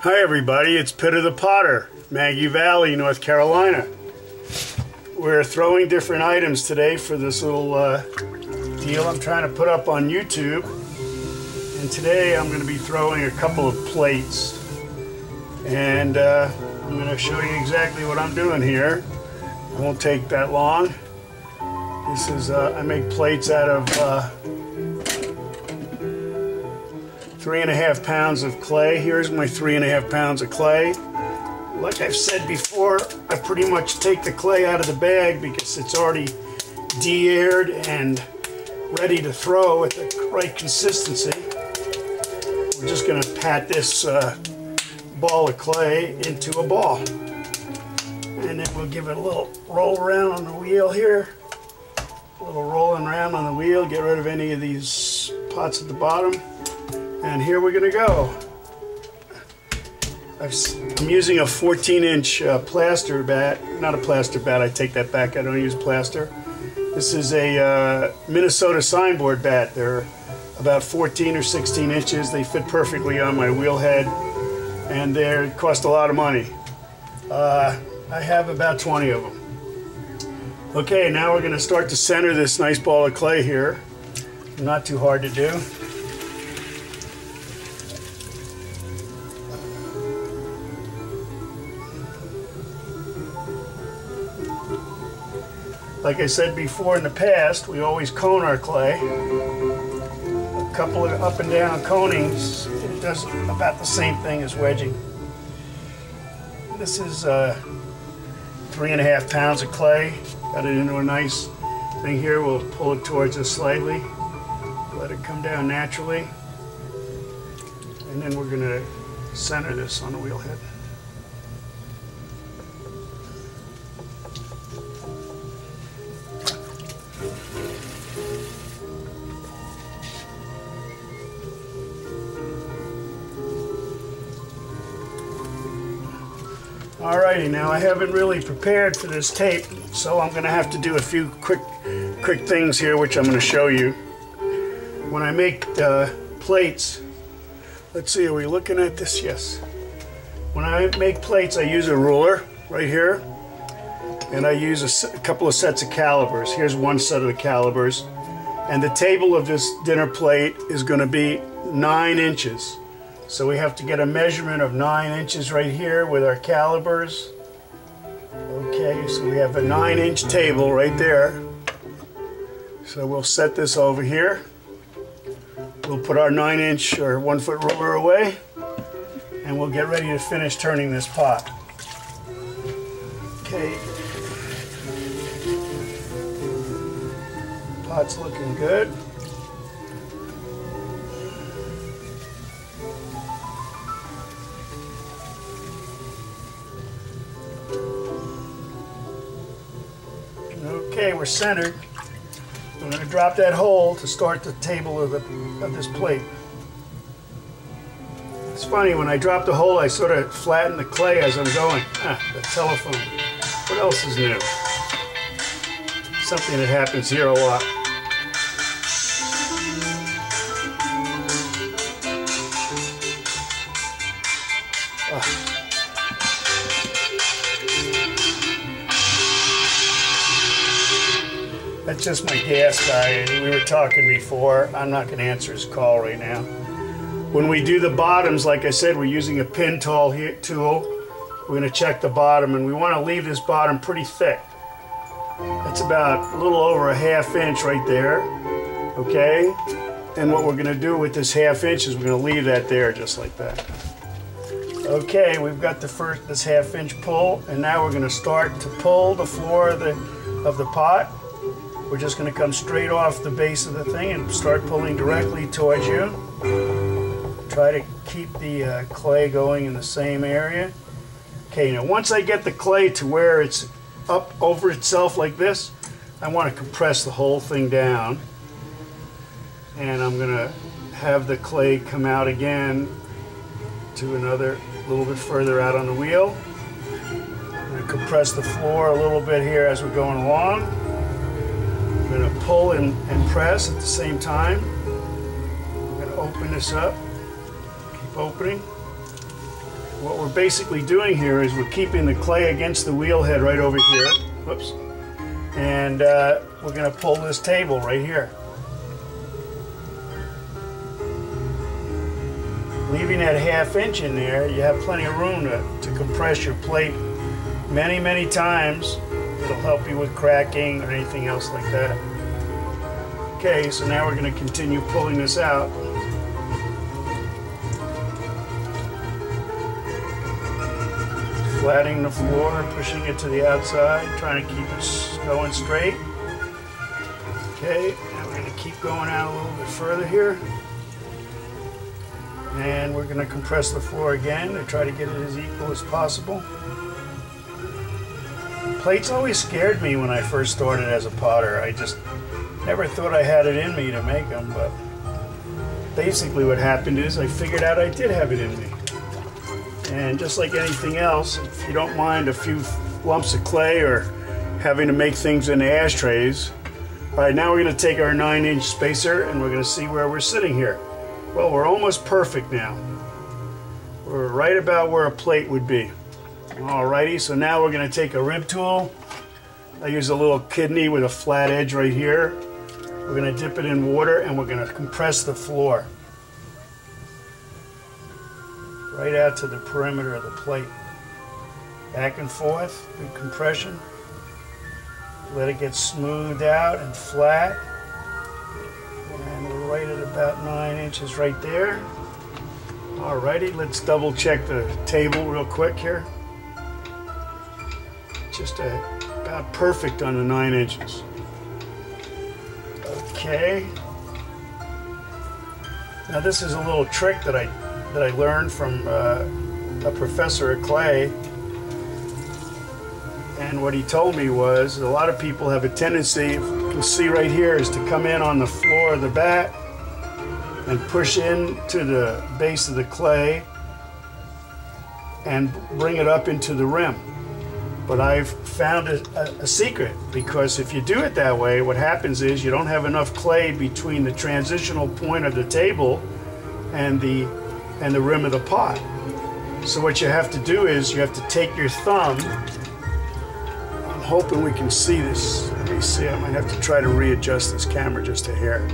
Hi everybody, it's Peter the Potter, Maggie Valley, North Carolina. We're throwing different items today for this little deal I'm trying to put up on YouTube. And today I'm going to be throwing a couple of plates. And I'm going to show you exactly what I'm doing here. It won't take that long. This is, I make plates out of 3.5 pounds of clay. Here's my 3.5 pounds of clay. Like I've said before, I pretty much take the clay out of the bag because it's already de-aired and ready to throw at the right consistency. We're just going to pat this ball of clay into a ball. And then we'll give it a little roll around on the wheel here. A little rolling around on the wheel, get rid of any of these spots at the bottom. And here we're going to go. I'm using a 14-inch plaster bat. Not a plaster bat, I take that back, I don't use plaster. This is a Minnesota signboard bat. They're about 14 or 16 inches. They fit perfectly on my wheel head, and they cost a lot of money. I have about 20 of them. Okay, now we're going to start to center this nice ball of clay here. Not too hard to do. Like I said before, in the past, we always cone our clay. A couple of up and down conings, it does about the same thing as wedging. This is 3.5 pounds of clay. Got it into a nice thing here. We'll pull it towards us slightly. Let it come down naturally. And then we're going to center this on the wheel head. Alrighty, now I haven't really prepared for this tape, so I'm going to have to do a few quick things here, which I'm going to show you. When I make plates, let's see, are we looking at this? Yes. When I make plates, I use a ruler right here, and I use a couple of sets of calipers. Here's one set of the calipers, and the table of this dinner plate is going to be 9 inches. So we have to get a measurement of 9 inches right here with our calipers. Okay, so we have a 9-inch table right there. So we'll set this over here. We'll put our 9-inch or 1-foot ruler away, and we'll get ready to finish turning this pot. Okay. Pot's looking good. Okay, we're centered. I'm going to drop that hole to start the table of this plate. It's funny, when I drop the hole, I sort of flatten the clay as I'm going. The telephone. What else is new? Something that happens here a lot. That's just my gas guy. We were talking before. I'm not going to answer his call right now. When we do the bottoms, like I said, we're using a pin tool. We're going to check the bottom, and we want to leave this bottom pretty thick. That's about a little over a 1/2 inch right there. Okay? And what we're going to do with this 1/2 inch is we're going to leave that there just like that. Okay, we've got this 1/2 inch pull, and now we're going to start to pull the floor of the pot. We're just going to come straight off the base of the thing and start pulling directly towards you. Try to keep the clay going in the same area. Okay, now once I get the clay to where it's up over itself like this, I want to compress the whole thing down. And I'm going to have the clay come out again to another little bit further out on the wheel. I'm going to compress the floor a little bit here as we're going along. I'm going to pull and press at the same time. I'm going to open this up. Keep opening. what we're basically doing here is we're keeping the clay against the wheel head right over here. Whoops. And we're going to pull this table right here. Leaving that ½ inch in there, you have plenty of room to compress your plate many, many times. It'll help you with cracking or anything else like that. Okay, so now we're going to continue pulling this out. Flattening the floor, pushing it to the outside, trying to keep it going straight. Okay, now we're going to keep going out a little bit further here. And we're going to compress the floor again to try to get it as equal as possible. Plates always scared me when I first started as a potter. I just never thought I had it in me to make them, but basically what happened is I figured out I did have it in me. And just like anything else, if you don't mind a few lumps of clay or having to make things in the ashtrays. All right, now we're going to take our 9-inch spacer and we're going to see where we're sitting here. Well, we're almost perfect now. We're right about where a plate would be. Alrighty, so now we're going to take a rib tool. I use a little kidney with a flat edge right here. We're going to dip it in water and we're going to compress the floor right out to the perimeter of the plate. Back and forth, good compression. Let it get smoothed out and flat. And we're right at about 9 inches right there. Alrighty, let's double check the table real quick here. Just about perfect on the 9 inches. Okay. Now this is a little trick that I learned from a professor at clay. And what he told me was a lot of people have a tendency, you can see right here, is to come in on the floor of the bat and push in to the base of the clay and bring it up into the rim. But I've found a secret, because if you do it that way, what happens is you don't have enough clay between the transitional point of the table and the rim of the pot. So what you have to do is you have to take your thumb. I'm hoping we can see this. Let me see, I might have to try to readjust this camera just a hair.